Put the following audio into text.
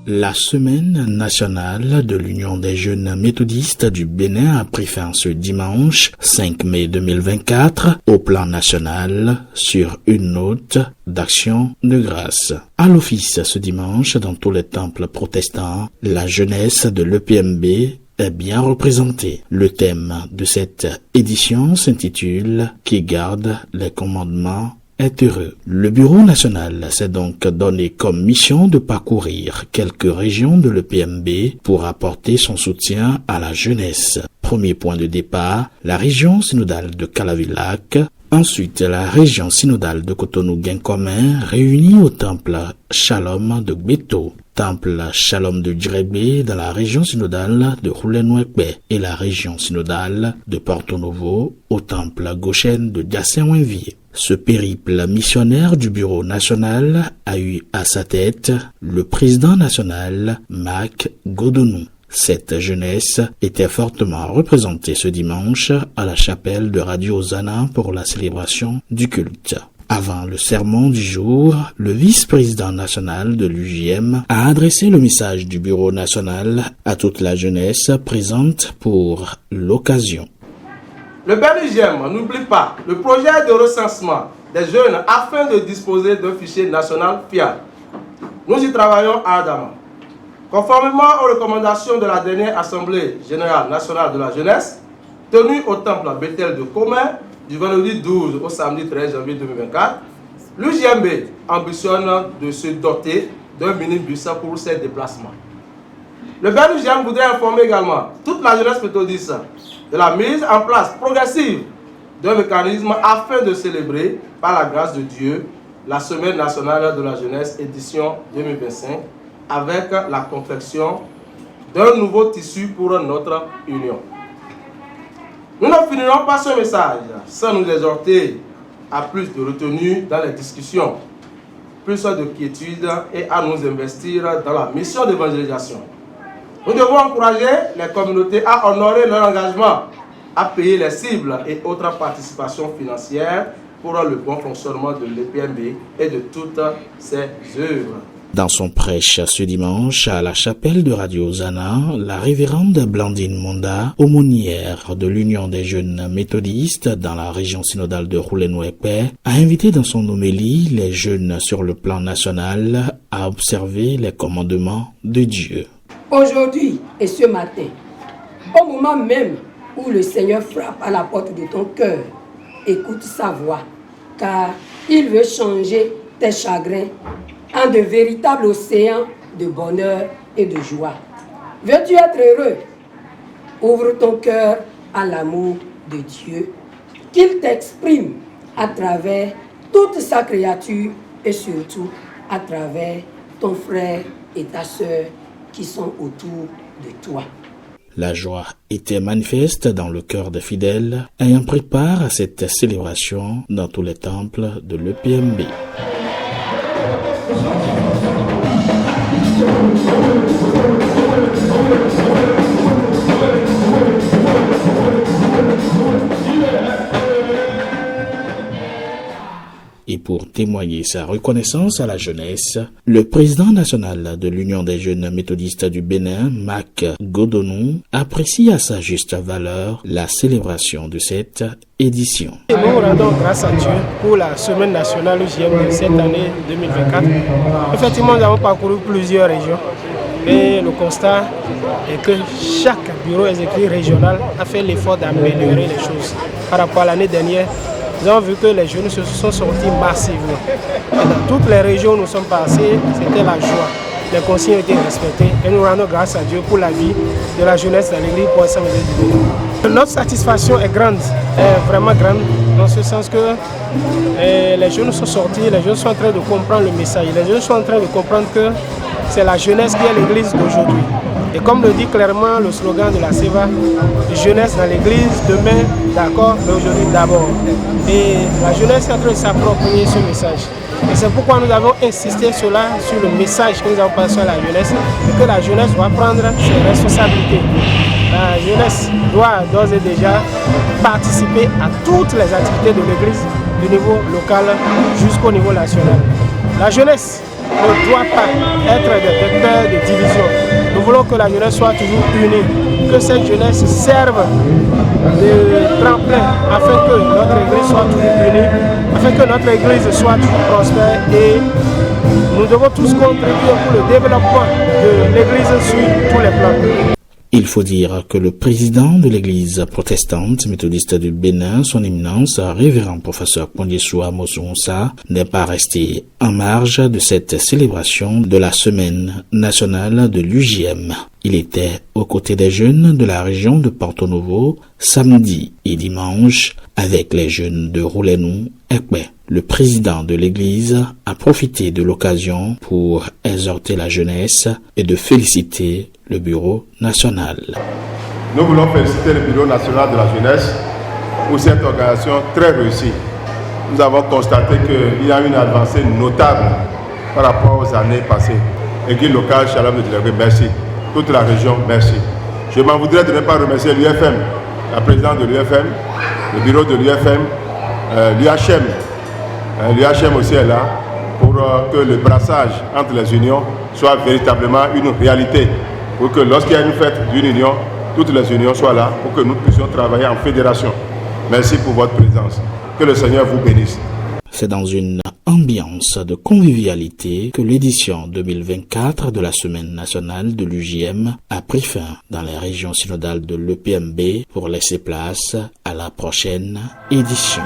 La semaine nationale de l'Union des jeunes méthodistes du Bénin a pris fin ce dimanche 5 mai 2024 au plan national sur une note d'action de grâce. À l'office ce dimanche, dans tous les temples protestants, la jeunesse de l'EPMB est bien représentée. Le thème de cette édition s'intitule « Qui garde les commandements est heureux ». Le Bureau national s'est donc donné comme mission de parcourir quelques régions de l'EPMB pour apporter son soutien à la jeunesse. Premier point de départ, la région synodale de Calavilac. Ensuite, la région synodale de Cotonou-Guincomin réunie au temple Shalom de Gbeto, temple Shalom de Djirebé dans la région synodale de Roulenouekbe et la région synodale de Porto Novo au temple Goshen de Diassin-Wenvier. Ce périple missionnaire du Bureau national a eu à sa tête le président national Mac Godonou. Cette jeunesse était fortement représentée ce dimanche à la chapelle de Radio Zana pour la célébration du culte. Avant le sermon du jour, le vice-président national de l'UJM a adressé le message du Bureau national à toute la jeunesse présente pour l'occasion. Le BNUJM n'oublie pas le projet de recensement des jeunes afin de disposer d'un fichier national fiable. Nous y travaillons ardemment. Conformément aux recommandations de la dernière Assemblée générale nationale de la jeunesse, tenue au temple Bethel de Commun du vendredi 12 au samedi 13 janvier 2024, l'UJMB ambitionne de se doter d'un minibus pour ses déplacements. Le BNUJM voudrait informer également toute la jeunesse méthodiste de la mise en place progressive d'un mécanisme afin de célébrer, par la grâce de Dieu, la Semaine nationale de la jeunesse édition 2025 avec la confection d'un nouveau tissu pour notre union. Nous ne finirons pas ce message sans nous exhorter à plus de retenue dans les discussions, plus de quiétude et à nous investir dans la mission d'évangélisation. Nous devons encourager les communautés à honorer leur engagement, à payer les cibles et autres participations financières pour le bon fonctionnement de l'EPMB et de toutes ses œuvres. Dans son prêche ce dimanche à la chapelle de Radio Zana, la révérende Blandine Monda, aumônière de l'Union des jeunes méthodistes dans la région synodale de Roulenouekbe, a invité dans son homélie les jeunes sur le plan national à observer les commandements de Dieu. Aujourd'hui et ce matin, au moment même où le Seigneur frappe à la porte de ton cœur, écoute sa voix, car il veut changer tes chagrins en de véritables océans de bonheur et de joie. Veux-tu être heureux? Ouvre ton cœur à l'amour de Dieu, qu'il t'exprime à travers toute sa créature et surtout à travers ton frère et ta sœur qui sont autour de toi. La joie était manifeste dans le cœur des fidèles ayant pris part à cette célébration dans tous les temples de l'EPMB. Et pour témoigner sa reconnaissance à la jeunesse, le président national de l'Union des jeunes méthodistes du Bénin, Mac Godonou, apprécie à sa juste valeur la célébration de cette édition. Et nous rendons grâce à Dieu pour la semaine nationale UJM de cette année 2024. Effectivement, nous avons parcouru plusieurs régions et le constat est que chaque bureau exécutif régional a fait l'effort d'améliorer les choses. Par rapport à l'année dernière, nous avons vu que les jeunes se sont sortis massivement. Et dans toutes les régions où nous sommes passés, c'était la joie. Les consignes ont été respectées et nous rendons grâce à Dieu pour la vie de la jeunesse dans l'église pour l'ensemble du Bénin. Notre satisfaction est grande, est vraiment grande, dans ce sens que les jeunes sont sortis, les jeunes sont en train de comprendre le message. Les jeunes sont en train de comprendre que c'est la jeunesse qui est l'église d'aujourd'hui. Et comme le dit clairement le slogan de la SEVA, jeunesse dans l'église, demain d'accord, mais aujourd'hui d'abord. Et la jeunesse est en train de s'approprier ce message. Et c'est pourquoi nous avons insisté sur le message que nous avons passé à la jeunesse, et que la jeunesse doit prendre ses responsabilités. La jeunesse doit d'ores et déjà participer à toutes les activités de l'église, du niveau local jusqu'au niveau national. La jeunesse ne doit pas être des vecteurs de division. Nous voulons que la jeunesse soit toujours unie, que cette jeunesse serve de tremplin afin que notre église soit toujours unie, afin que notre église soit toujours prospère et nous devons tous contribuer pour le développement de l'église sur tous les plans. Il faut dire que le président de l'église protestante méthodiste du Bénin, son éminence, révérend professeur Pondiesoua Mossounsa, n'est pas resté en marge de cette célébration de la semaine nationale de l'UJM. Il était aux côtés des jeunes de la région de Porto Novo, samedi et dimanche, avec les jeunes de Roulenou et Ekpe. Le président de l'église a profité de l'occasion pour exhorter la jeunesse et de féliciter le bureau national. Nous voulons féliciter le bureau national de la jeunesse pour cette organisation très réussie. Nous avons constaté qu'il y a une avancée notable par rapport aux années passées. Église locale, Shalom de Dilagué, merci. Toute la région, merci. Je m'en voudrais de ne pas remercier l'UFM, la présidente de l'UFM, le bureau de l'UFM, l'UHM. L'UHM aussi est là pour que le brassage entre les unions soit véritablement une réalité. Pour que lorsqu'il y a une fête d'une union, toutes les unions soient là pour que nous puissions travailler en fédération. Merci pour votre présence. Que le Seigneur vous bénisse. C'est dans une ambiance de convivialité que l'édition 2024 de la Semaine nationale de l'UJM a pris fin dans les régions synodales de l'EPMB pour laisser place à la prochaine édition.